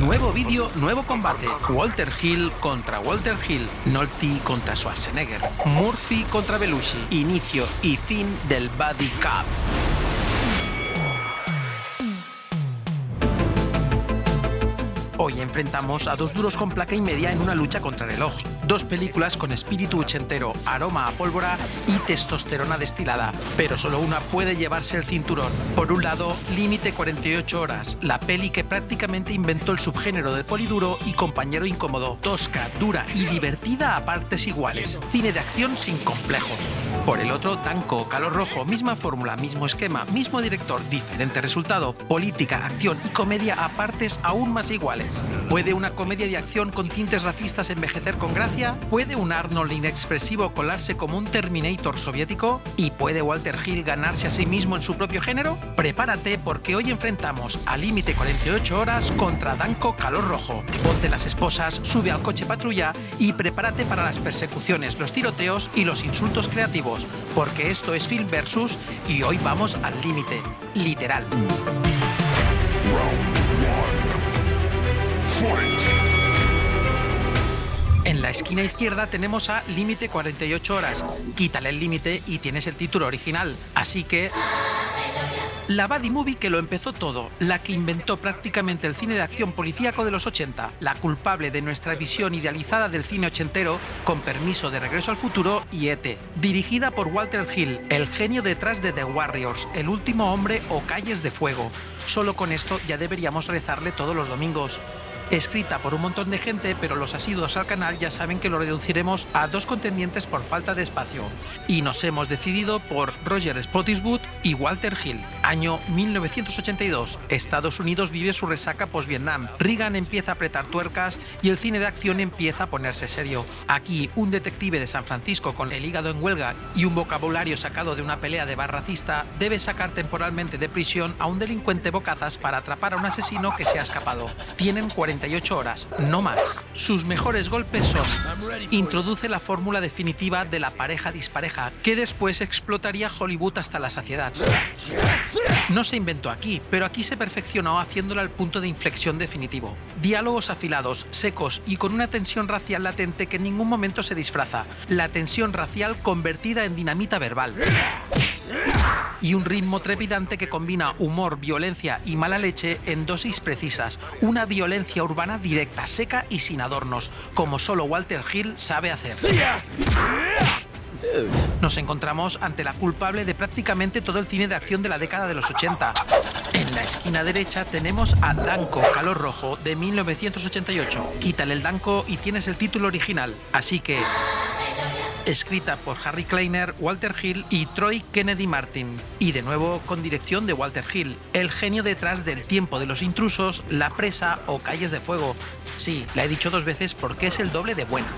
Nuevo vídeo, nuevo combate. Walter Hill contra Walter Hill. Nolte contra Schwarzenegger. Murphy contra Belushi. Inicio y fin del Buddy Cup. Hoy enfrentamos a dos duros con placa y media en una lucha contra reloj. Dos películas con espíritu ochentero, aroma a pólvora y testosterona destilada. Pero solo una puede llevarse el cinturón. Por un lado, Límite 48 horas, la peli que prácticamente inventó el subgénero de poliduro y compañero incómodo. Tosca, dura y divertida a partes iguales. Cine de acción sin complejos. Por el otro, Danko, Calor Rojo, misma fórmula, mismo esquema, mismo director, diferente resultado. Política, acción y comedia a partes aún más iguales. ¿Puede una comedia de acción con tintes racistas envejecer con gracia? ¿Puede un Arnold inexpresivo colarse como un Terminator soviético? ¿Y puede Walter Hill ganarse a sí mismo en su propio género? Prepárate porque hoy enfrentamos a Límite 48 horas contra Danko Calor Rojo. Ponte las esposas, sube al coche patrulla y prepárate para las persecuciones, los tiroteos y los insultos creativos, porque esto es Film Versus y hoy vamos al límite, literal. En la esquina izquierda tenemos a Límite 48 horas. Quítale el límite y tienes el título original. Así que... la buddy movie que lo empezó todo, la que inventó prácticamente el cine de acción policíaco de los 80, la culpable de nuestra visión idealizada del cine ochentero, con permiso de Regreso al Futuro y E.T. Dirigida por Walter Hill, el genio detrás de The Warriors, El Último Hombre o Calles de Fuego. Solo con esto ya deberíamos rezarle todos los domingos. Escrita por un montón de gente, pero los asiduos al canal ya saben que lo reduciremos a dos contendientes por falta de espacio. Y nos hemos decidido por Roger Spottiswoode y Walter Hill. Año 1982. Estados Unidos vive su resaca post-Vietnam. Reagan empieza a apretar tuercas y el cine de acción empieza a ponerse serio. Aquí, un detective de San Francisco con el hígado en huelga y un vocabulario sacado de una pelea de bar racista debe sacar temporalmente de prisión a un delincuente bocazas para atrapar a un asesino que se ha escapado. Tienen 48 horas, no más. Sus mejores golpes son: introduce la fórmula definitiva de la pareja dispareja, que después explotaría Hollywood hasta la saciedad. No se inventó aquí, pero aquí se perfeccionó haciéndola al punto de inflexión definitivo. Diálogos afilados, secos y con una tensión racial latente que en ningún momento se disfraza. La tensión racial convertida en dinamita verbal. Y un ritmo trepidante que combina humor, violencia y mala leche en dosis precisas. Una violencia urbana directa, seca y sin adornos, como solo Walter Hill sabe hacer. Nos encontramos ante la culpable de prácticamente todo el cine de acción de la década de los 80. En la esquina derecha tenemos a Danko Calor Rojo de 1988. Quítale el Danko y tienes el título original. Así que... escrita por Harry Kleiner, Walter Hill y Troy Kennedy Martin. Y de nuevo con dirección de Walter Hill, el genio detrás del Tiempo de los Intrusos, La Presa o Calles de Fuego. Sí, la he dicho dos veces porque es el doble de buena.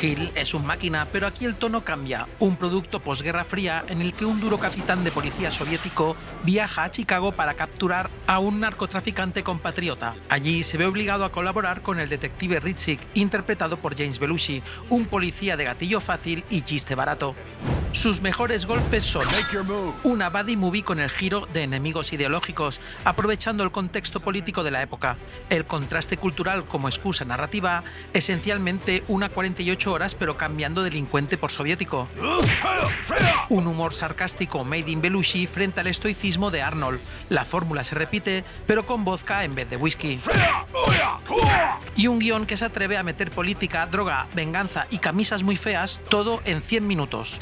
Hill es un máquina, pero aquí el tono cambia. Un producto posguerra fría en el que un duro capitán de policía soviético viaja a Chicago para capturar a un narcotraficante compatriota. Allí se ve obligado a colaborar con el detective Ritchik, interpretado por James Belushi, un policía de gatillo fácil y chiste barato. Sus mejores golpes son una buddy movie con el giro de enemigos ideológicos, aprovechando el contexto político de la época, el contraste cultural como excusa narrativa, esencialmente una 48 horas pero cambiando delincuente por soviético. Un humor sarcástico made in Belushi frente al estoicismo de Arnold. La fórmula se repite, pero con vodka en vez de whisky. Y un guión que se atreve a meter política, droga, venganza y camisas muy feas, todo en 100 minutos.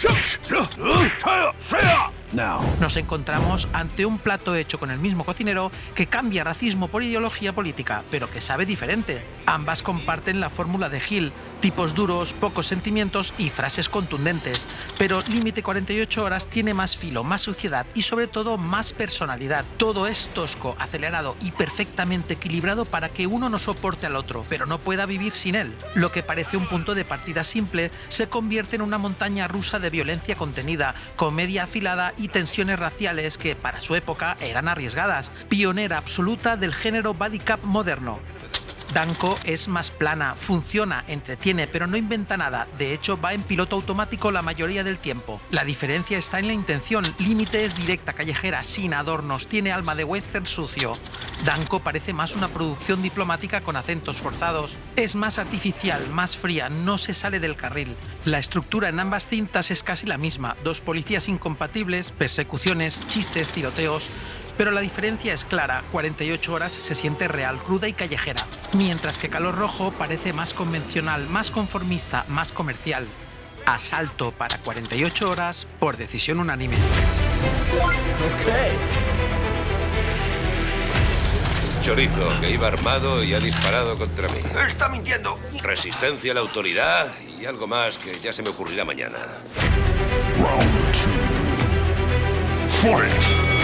Nos encontramos ante un plato hecho con el mismo cocinero que cambia racismo por ideología política, pero que sabe diferente. Ambas comparten la fórmula de Hill, tipos duros, pocos sentimientos y frases contundentes. Pero Límite 48 horas tiene más filo, más suciedad y sobre todo más personalidad. Todo es tosco, acelerado y perfectamente equilibrado para que uno no soporte al otro, pero no pueda vivir sin él. Lo que parece un punto de partida simple se convierte en una montaña rusa de violencia contenida, comedia afilada y tensiones raciales que para su época eran arriesgadas. Pionera absoluta del género buddy cop moderno. Danko es más plana, funciona, entretiene, pero no inventa nada. De hecho, va en piloto automático la mayoría del tiempo. La diferencia está en la intención. Límite es directa, callejera, sin adornos, tiene alma de western sucio. Danko parece más una producción diplomática con acentos forzados. Es más artificial, más fría, no se sale del carril. La estructura en ambas cintas es casi la misma. Dos policías incompatibles, persecuciones, chistes, tiroteos. Pero la diferencia es clara, 48 horas se siente real, cruda y callejera, mientras que Calor Rojo parece más convencional, más conformista, más comercial. Asalto para 48 horas por decisión unánime. Okay. Chorizo, que iba armado y ha disparado contra mí. ¡Está mintiendo! Resistencia a la autoridad y algo más que ya se me ocurrirá mañana. Round 2. Fight!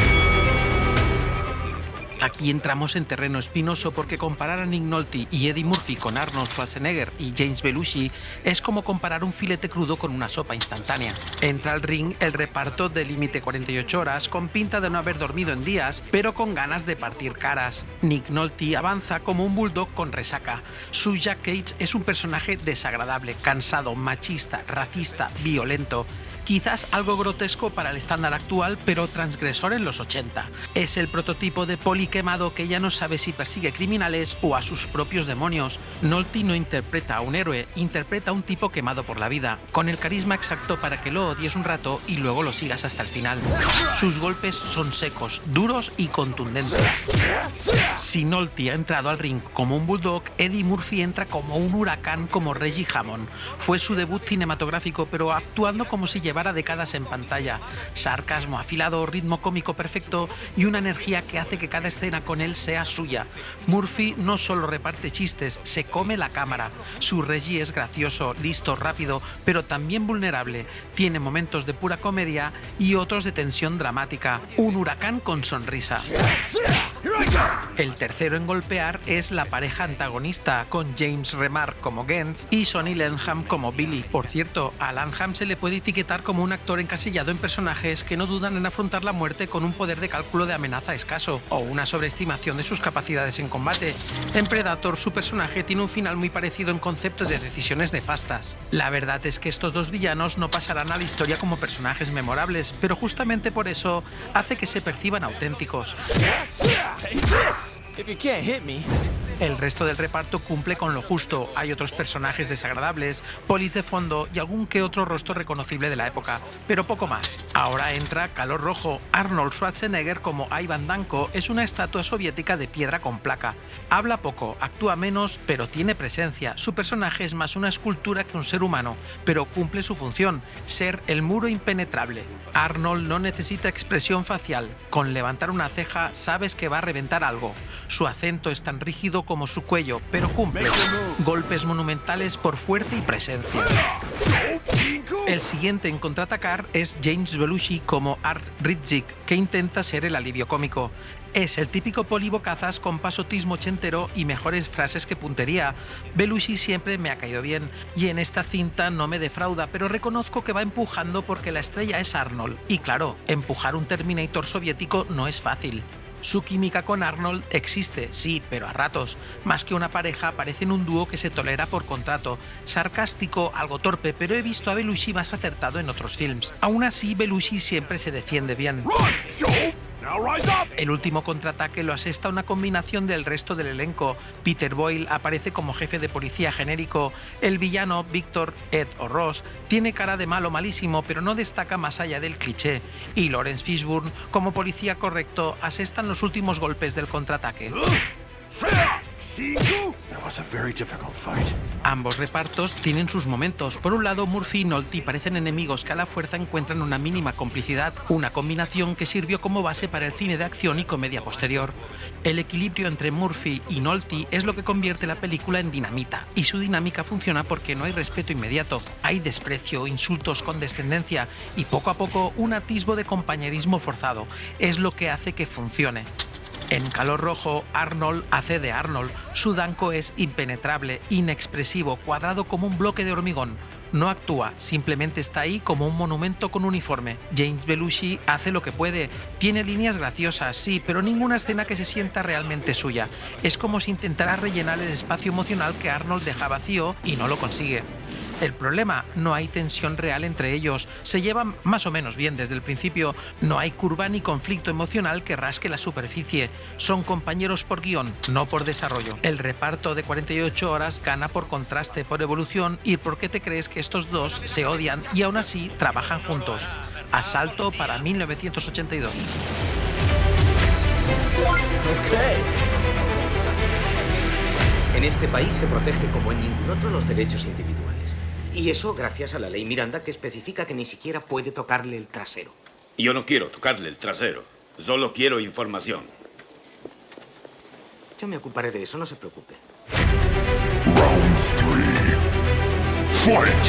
Aquí entramos en terreno espinoso porque comparar a Nick Nolte y Eddie Murphy con Arnold Schwarzenegger y James Belushi es como comparar un filete crudo con una sopa instantánea. Entra al ring el reparto de Límite 48 horas con pinta de no haber dormido en días, pero con ganas de partir caras. Nick Nolte avanza como un bulldog con resaca. Su Jack Cage es un personaje desagradable, cansado, machista, racista, violento. Quizás algo grotesco para el estándar actual, pero transgresor en los 80. Es el prototipo de poli quemado que ya no sabe si persigue criminales o a sus propios demonios. Nolte no interpreta a un héroe, interpreta a un tipo quemado por la vida, con el carisma exacto para que lo odies un rato y luego lo sigas hasta el final. Sus golpes son secos, duros y contundentes. Si Nolte ha entrado al ring como un bulldog, Eddie Murphy entra como un huracán como Reggie Hammond. Fue su debut cinematográfico, pero actuando como si llevara décadas en pantalla. Sarcasmo afilado, ritmo cómico perfecto y una energía que hace que cada escena con él sea suya. Murphy no solo reparte chistes, se come la cámara. Su Reggie es gracioso, listo, rápido, pero también vulnerable. Tiene momentos de pura comedia y otros de tensión dramática. Un huracán con sonrisa. El tercero en golpear es la pareja antagonista, con James Remar como Gantz y Sonny Lanham como Billy. Por cierto, a Lanham se le puede etiquetar como un actor encasillado en personajes que no dudan en afrontar la muerte con un poder de cálculo de amenaza escaso o una sobreestimación de sus capacidades en combate. En Predator su personaje tiene un final muy parecido en concepto de decisiones nefastas. La verdad es que estos dos villanos no pasarán a la historia como personajes memorables, pero justamente por eso hace que se perciban auténticos. If you can't hit me. El resto del reparto cumple con lo justo. Hay otros personajes desagradables, polis de fondo y algún que otro rostro reconocible de la época, pero poco más. Ahora entra Calor Rojo. Arnold Schwarzenegger como Ivan Danko es una estatua soviética de piedra con placa. Habla poco, actúa menos, pero tiene presencia. Su personaje es más una escultura que un ser humano, pero cumple su función, ser el muro impenetrable. Arnold no necesita expresión facial. Con levantar una ceja sabes que va a reventar algo. Su acento es tan rígido como su cuello, pero cumple. Golpes monumentales por fuerza y presencia. El siguiente en contraatacar es James Belushi como Art Ritzik, que intenta ser el alivio cómico. Es el típico polibocazas con pasotismo ochentero y mejores frases que puntería. Belushi siempre me ha caído bien, y en esta cinta no me defrauda, pero reconozco que va empujando porque la estrella es Arnold. Y claro, empujar un Terminator soviético no es fácil. Su química con Arnold existe, sí, pero a ratos. Más que una pareja, parecen un dúo que se tolera por contrato. Sarcástico, algo torpe, pero he visto a Belushi más acertado en otros films. Aún así, Belushi siempre se defiende bien. El último contraataque lo asesta una combinación del resto del elenco. Peter Boyle aparece como jefe de policía genérico. El villano, Victor, Ed o Ross, tiene cara de malo malísimo, pero no destaca más allá del cliché. Y Lawrence Fishburne, como policía correcto, asestan los últimos golpes del contraataque. Ambos repartos tienen sus momentos. Por un lado, Murphy y Nolte parecen enemigos que a la fuerza encuentran una mínima complicidad, una combinación que sirvió como base para el cine de acción y comedia posterior. El equilibrio entre Murphy y Nolte es lo que convierte la película en dinamita, y su dinámica funciona porque no hay respeto inmediato, hay desprecio, insultos, condescendencia y poco a poco un atisbo de compañerismo forzado. Es lo que hace que funcione. En Calor Rojo, Arnold hace de Arnold. Su Danko es impenetrable, inexpresivo, cuadrado como un bloque de hormigón. No actúa, simplemente está ahí como un monumento con uniforme. James Belushi hace lo que puede. Tiene líneas graciosas, sí, pero ninguna escena que se sienta realmente suya. Es como si intentara rellenar el espacio emocional que Arnold deja vacío y no lo consigue. El problema, no hay tensión real entre ellos, se llevan más o menos bien desde el principio, no hay curva ni conflicto emocional que rasque la superficie, son compañeros por guión, no por desarrollo. El reparto de 48 horas gana por contraste, por evolución y por qué te crees que estos dos se odian y aún así trabajan juntos. Asalto para 1982. Okay. En este país se protege como en ningún otro los derechos individuales. Y eso gracias a la ley Miranda, que especifica que ni siquiera puede tocarle el trasero. Yo no quiero tocarle el trasero. Solo quiero información. Yo me ocuparé de eso, no se preocupe. Round 3. Fight!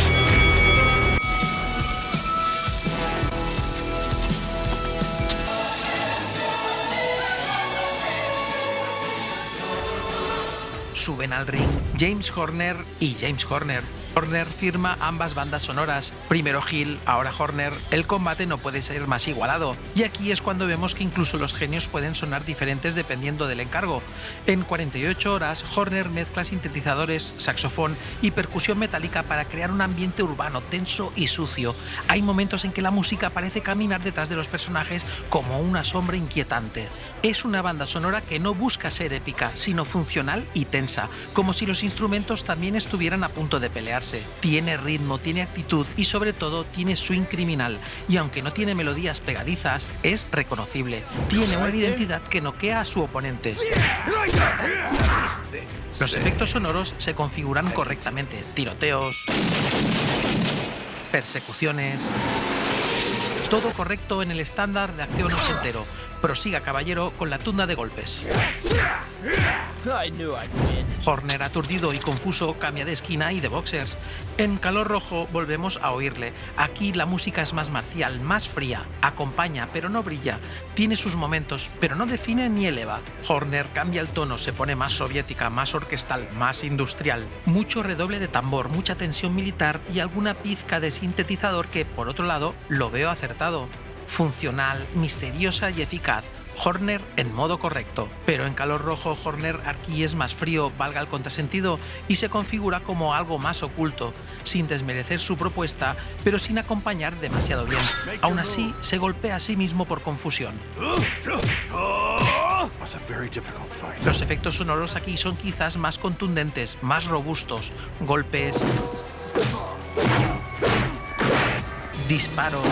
Suben al ring James Horner y James Horner. Horner firma ambas bandas sonoras. Primero Hill, ahora Horner. El combate no puede ser más igualado. Y aquí es cuando vemos que incluso los genios pueden sonar diferentes dependiendo del encargo. En 48 horas, Horner mezcla sintetizadores, saxofón y percusión metálica para crear un ambiente urbano, tenso y sucio. Hay momentos en que la música parece caminar detrás de los personajes como una sombra inquietante. Es una banda sonora que no busca ser épica, sino funcional y tensa, como si los instrumentos también estuvieran a punto de pelearse. Tiene ritmo, tiene actitud y sobre todo tiene swing criminal, y aunque no tiene melodías pegadizas, es reconocible. Tiene una identidad que noquea a su oponente. Los efectos sonoros se configuran correctamente. Tiroteos, persecuciones, todo correcto en el estándar de acción ochentero. Prosiga, caballero, con la tunda de golpes. I knew I'd win. Horner, aturdido y confuso, cambia de esquina y de boxers. En Calor Rojo volvemos a oírle. Aquí la música es más marcial, más fría. Acompaña, pero no brilla. Tiene sus momentos, pero no define ni eleva. Horner cambia el tono, se pone más soviética, más orquestal, más industrial. Mucho redoble de tambor, mucha tensión militar y alguna pizca de sintetizador que, por otro lado, lo veo acertado. Funcional, misteriosa y eficaz. Horner en modo correcto, pero en Calor Rojo Horner aquí es más frío, valga el contrasentido, y se configura como algo más oculto, sin desmerecer su propuesta, pero sin acompañar demasiado bien. Aún así, se golpea a sí mismo por confusión. Los efectos sonoros aquí son quizás más contundentes, más robustos. Golpes, disparos,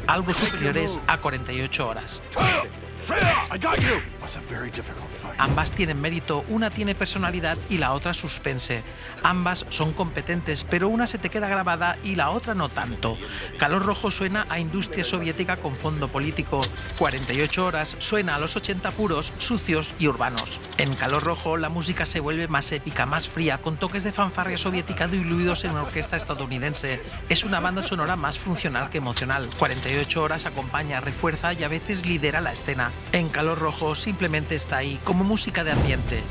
algo superiores a 48 horas. Ambas tienen mérito, una tiene personalidad y la otra suspense. Ambas son competentes, pero una se te queda grabada y la otra no tanto. Calor Rojo suena a industria soviética con fondo político. 48 horas suena a los 80 puros, sucios y urbanos. En Calor Rojo la música se vuelve más épica, más fría, con toques de fanfarria soviética diluidos en una orquesta estadounidense. Es una banda sonora más funcional que emocional. 48 horas acompaña, refuerza y a veces lidera la escena. En Calor Rojo simplemente está ahí como música de ambiente.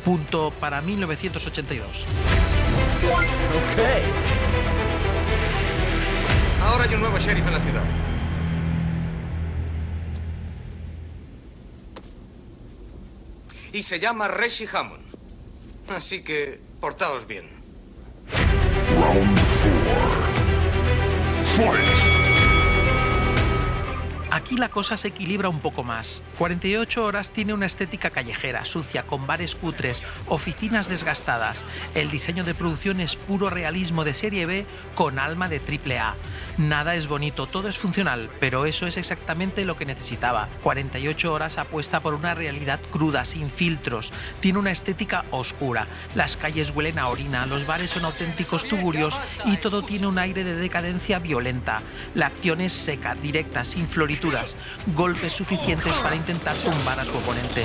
Punto para 1982. Okay. Ahora hay un nuevo sheriff en la ciudad. Y se llama Reggie Hammond. Así que, portaos bien. Round 4. Fight! Aquí la cosa se equilibra un poco más. 48 horas tiene una estética callejera, sucia, con bares cutres, oficinas desgastadas. El diseño de producción es puro realismo de serie B con alma de AAA. Nada es bonito, todo es funcional, pero eso es exactamente lo que necesitaba. 48 horas apuesta por una realidad cruda, sin filtros. Tiene una estética oscura. Las calles huelen a orina, los bares son auténticos tuburios y todo tiene un aire de decadencia violenta. La acción es seca, directa, sin florituras. Golpes suficientes para intentar tumbar a su oponente.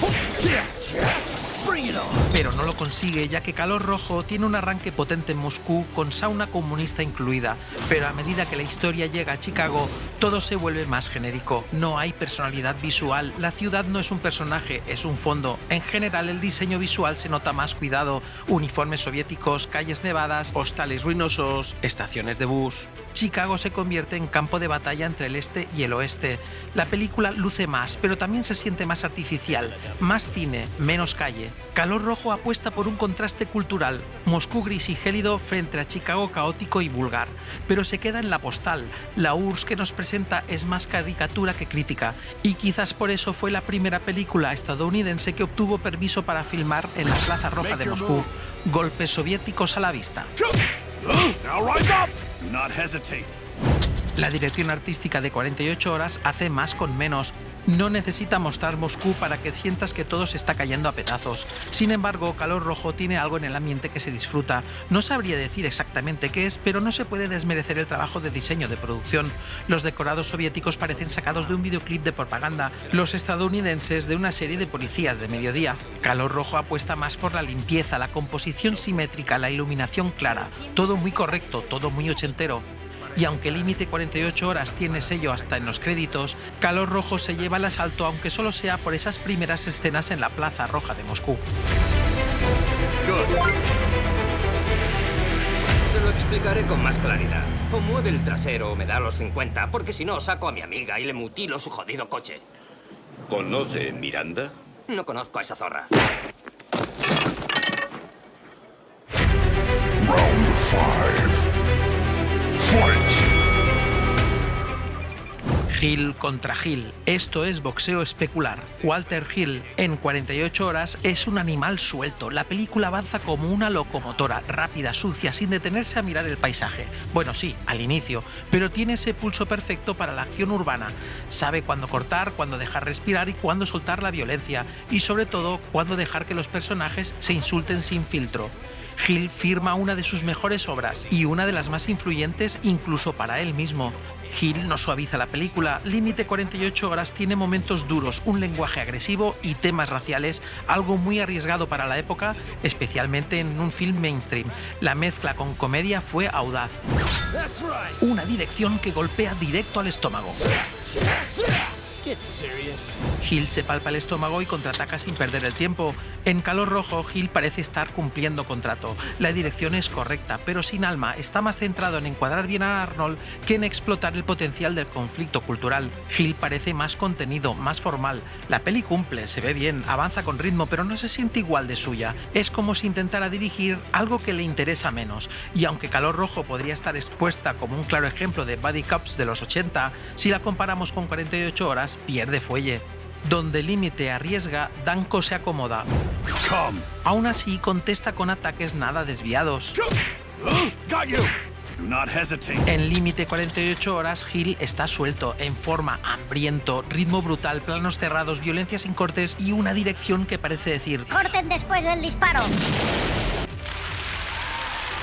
Bring it on. Pero no lo consigue, ya que Calor Rojo tiene un arranque potente en Moscú con sauna comunista incluida, pero a medida que la historia llega a Chicago, todo se vuelve más genérico. No hay personalidad visual, la ciudad no es un personaje, es un fondo. En general, el diseño visual se nota más cuidado: uniformes soviéticos, calles nevadas, hostales ruinosos, estaciones de bus. Chicago se convierte en campo de batalla entre el este y el oeste. La película luce más, pero también se siente más artificial, más cine, menos calle. Calor Rojo apuesta por un contraste cultural: Moscú gris y gélido frente a Chicago caótico y vulgar, pero se queda en la postal. La URSS que nos presenta es más caricatura que crítica, y quizás por eso fue la primera película estadounidense que obtuvo permiso para filmar en la Plaza Roja de Moscú. Golpes soviéticos a la vista. Now rise up! Do not hesitate. La dirección artística de 48 horas hace más con menos. No necesita mostrar Moscú para que sientas que todo se está cayendo a pedazos. Sin embargo, Calor Rojo tiene algo en el ambiente que se disfruta. No sabría decir exactamente qué es, pero no se puede desmerecer el trabajo de diseño de producción. Los decorados soviéticos parecen sacados de un videoclip de propaganda, los estadounidenses de una serie de policías de mediodía. Calor Rojo apuesta más por la limpieza, la composición simétrica, la iluminación clara. Todo muy correcto, todo muy ochentero. Y aunque Límite 48 horas tiene sello hasta en los créditos, Calor Rojo se lleva el asalto, aunque solo sea por esas primeras escenas en la Plaza Roja de Moscú. Se lo explicaré con más claridad. O mueve el trasero o me da los 50, porque si no saco a mi amiga y le mutilo su jodido coche. ¿Conoce Miranda? No conozco a esa zorra. Round 5. Fight! Hill contra Hill. Esto es boxeo especular. Walter Hill, en 48 horas, es un animal suelto. La película avanza como una locomotora, rápida, sucia, sin detenerse a mirar el paisaje. Bueno, sí, al inicio, pero tiene ese pulso perfecto para la acción urbana. Sabe cuándo cortar, cuándo dejar respirar y cuándo soltar la violencia. Y sobre todo, cuándo dejar que los personajes se insulten sin filtro. Hill firma una de sus mejores obras y una de las más influyentes incluso para él mismo. Hill no suaviza la película. Límite 48 horas tiene momentos duros, un lenguaje agresivo y temas raciales, algo muy arriesgado para la época, especialmente en un film mainstream. La mezcla con comedia fue audaz. Una dirección que golpea directo al estómago. Get serious. Hill se palpa el estómago y contraataca sin perder el tiempo. En Calor Rojo, Hill parece estar cumpliendo contrato. La dirección es correcta, pero sin alma. Está más centrado en encuadrar bien a Arnold que en explotar el potencial del conflicto cultural. Hill parece más contenido, más formal. La peli cumple, se ve bien, avanza con ritmo, pero no se siente igual de suya. Es como si intentara dirigir algo que le interesa menos. Y aunque Calor Rojo podría estar expuesta como un claro ejemplo de buddy cops de los 80, si la comparamos con 48 horas, pierde fuelle. Donde Límite arriesga, Danko se acomoda. Come! Aún así, contesta con ataques nada desviados. Got you! Do not hesitate. En Límite 48 horas, Hill está suelto, en forma, hambriento, ritmo brutal, planos cerrados, violencia sin cortes y una dirección que parece decir: ¡Corten después del disparo!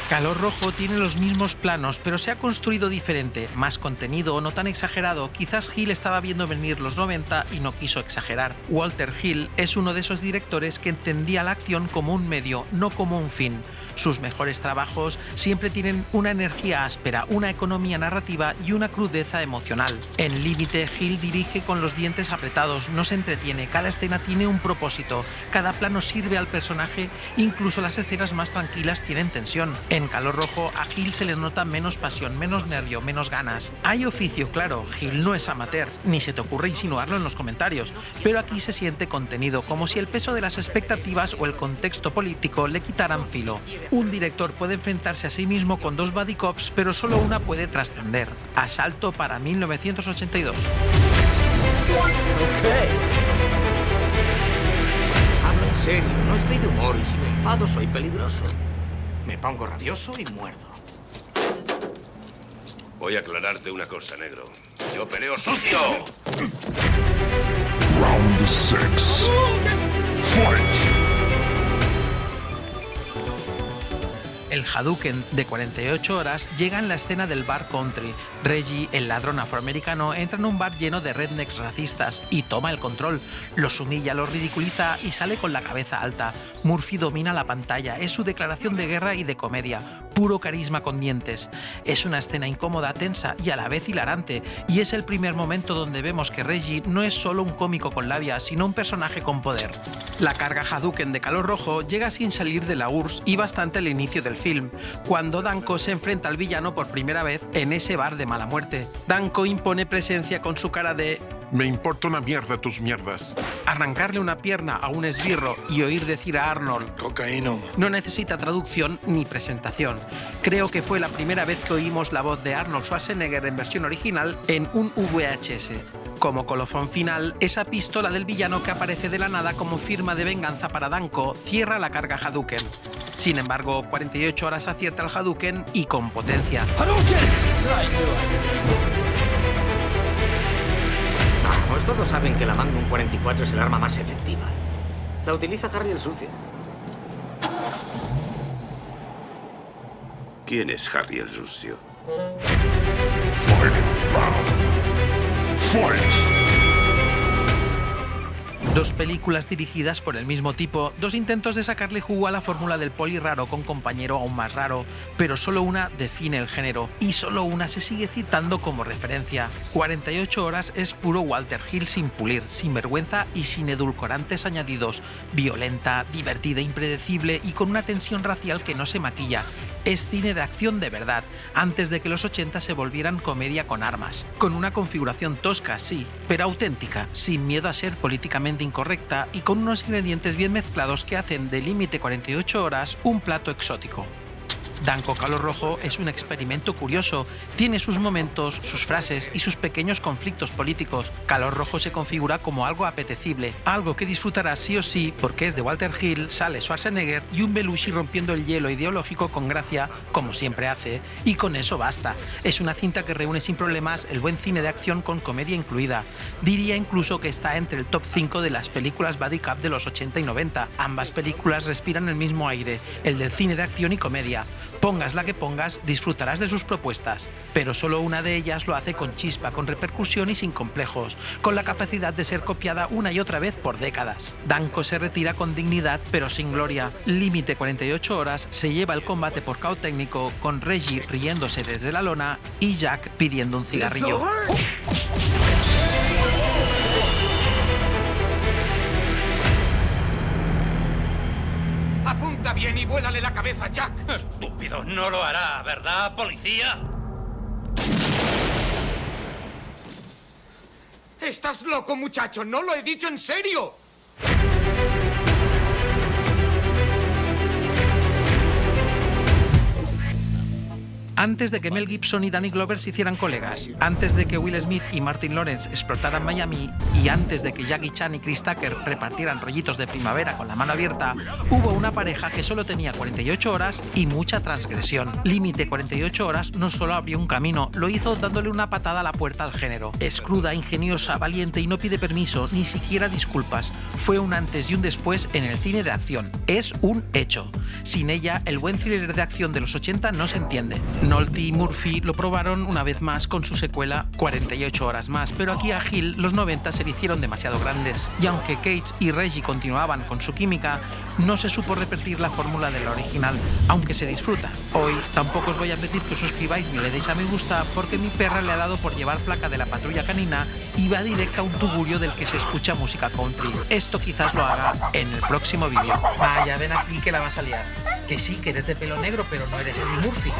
Calor Rojo tiene los mismos planos, pero se ha construido diferente, más contenido, no tan exagerado. Quizás Hill estaba viendo venir los 90 y no quiso exagerar. Walter Hill es uno de esos directores que entendía la acción como un medio, no como un fin. Sus mejores trabajos siempre tienen una energía áspera, una economía narrativa y una crudeza emocional. En Límite, Hill dirige con los dientes apretados, no se entretiene, cada escena tiene un propósito, cada plano sirve al personaje, incluso las escenas más tranquilas tienen tensión. En Calor Rojo, a Hill se le nota menos pasión, menos nervio, menos ganas. Hay oficio, claro, Hill no es amateur, ni se te ocurre insinuarlo en los comentarios, pero aquí se siente contenido, como si el peso de las expectativas o el contexto político le quitaran filo. Un director puede enfrentarse a sí mismo con dos buddy cops, pero solo una puede trascender. Asalto para 1982. Okay. Hablo en serio, no estoy de humor y si me enfado soy peligroso. Me pongo rabioso y muerdo. Voy a aclararte una cosa, negro. ¡Yo peleo sucio! Round 6. Fight! El Hadouken de 48 horas llega en la escena del bar country. Reggie, el ladrón afroamericano, entra en un bar lleno de rednecks racistas y toma el control. Los humilla, los ridiculiza y sale con la cabeza alta. Murphy domina la pantalla, es su declaración de guerra y de comedia. Puro carisma con dientes. Es una escena incómoda, tensa y a la vez hilarante, y es el primer momento donde vemos que Reggie no es solo un cómico con labia, sino un personaje con poder. La carga Hadouken de Calor Rojo llega sin salir de la URSS y bastante al inicio del film, cuando Danko se enfrenta al villano por primera vez en ese bar de mala muerte. Danko impone presencia con su cara de Me importa una mierda tus mierdas. arrancarle una pierna a un esbirro y oír decir a Arnold Cocaína. no necesita traducción ni presentación. Creo que fue la primera vez que oímos la voz de Arnold Schwarzenegger en versión original en un VHS. Como colofón final, esa pistola del villano que aparece de la nada como firma de venganza para Danko cierra la carga Hadouken. Sin embargo, 48 horas acierta el Hadouken y con potencia. Hadouken! I knew it. Pues todos saben que la Magnum 44 es el arma más efectiva. La utiliza Harry el Sucio. ¿Quién es Harry el Sucio? Dos películas dirigidas por el mismo tipo, dos intentos de sacarle jugo a la fórmula del poli raro con compañero aún más raro, pero solo una define el género, y solo una se sigue citando como referencia. 48 horas es puro Walter Hill sin pulir, sin vergüenza y sin edulcorantes añadidos, violenta, divertida, impredecible y con una tensión racial que no se maquilla. Es cine de acción de verdad, antes de que los 80 se volvieran comedia con armas. Con una configuración tosca, sí, pero auténtica, sin miedo a ser políticamente incorrecta y con unos ingredientes bien mezclados que hacen de Límite 48 horas un plato exótico. Danko Calor Rojo es un experimento curioso, tiene sus momentos, sus frases y sus pequeños conflictos políticos. Calor Rojo se configura como algo apetecible, algo que disfrutarás sí o sí porque es de Walter Hill, sale Schwarzenegger y un Belushi rompiendo el hielo ideológico con gracia, como siempre hace, y con eso basta. Es una cinta que reúne sin problemas el buen cine de acción con comedia incluida. Diría incluso que está entre el top 5 de las películas buddy cop de los 80 y 90. Ambas películas respiran el mismo aire, el del cine de acción y comedia. Pongas la que pongas, disfrutarás de sus propuestas, pero solo una de ellas lo hace con chispa, con repercusión y sin complejos, con la capacidad de ser copiada una y otra vez por décadas. Danko se retira con dignidad, pero sin gloria. Límite 48 horas se lleva el combate por KO técnico, con Reggie riéndose desde la lona y Jack pidiendo un cigarrillo. Apunta bien y vuélale la cabeza, Jack. Estúpido, no lo hará, ¿verdad, policía? Estás loco, muchacho. No lo he dicho en serio. Antes de que Mel Gibson y Danny Glover se hicieran colegas, antes de que Will Smith y Martin Lawrence explotaran Miami y antes de que Jackie Chan y Chris Tucker repartieran rollitos de primavera con la mano abierta, hubo una pareja que solo tenía 48 horas y mucha transgresión. Límite 48 horas no solo abrió un camino, lo hizo dándole una patada a la puerta al género. Es cruda, ingeniosa, valiente y no pide permiso, ni siquiera disculpas. Fue un antes y un después en el cine de acción. Es un hecho. Sin ella, el buen thriller de acción de los 80 no se entiende. Nolte y Murphy lo probaron una vez más con su secuela 48 horas más, pero aquí a Hill los 90 se le hicieron demasiado grandes. Y aunque Cage y Reggie continuaban con su química, no se supo repetir la fórmula de la original, aunque se disfruta. Hoy tampoco os voy a pedir que os suscribáis ni le deis a me gusta porque mi perra le ha dado por llevar placa de la patrulla canina y va directa a un tugurio del que se escucha música country. Esto quizás lo haga en el próximo vídeo. Vaya, ven aquí que la vas a liar. Que sí, que eres de pelo negro, pero no eres Eddie Murphy.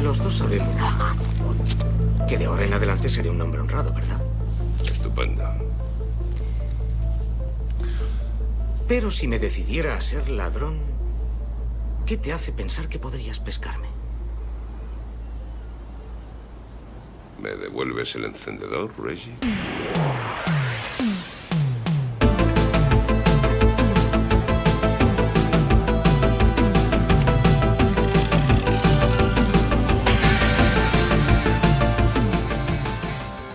Los dos sabemos que de ahora en adelante seré un hombre honrado, ¿verdad? Estupendo. Pero si me decidiera a ser ladrón, ¿qué te hace pensar que podrías pescarme? ¿Me devuelves el encendedor, Reggie?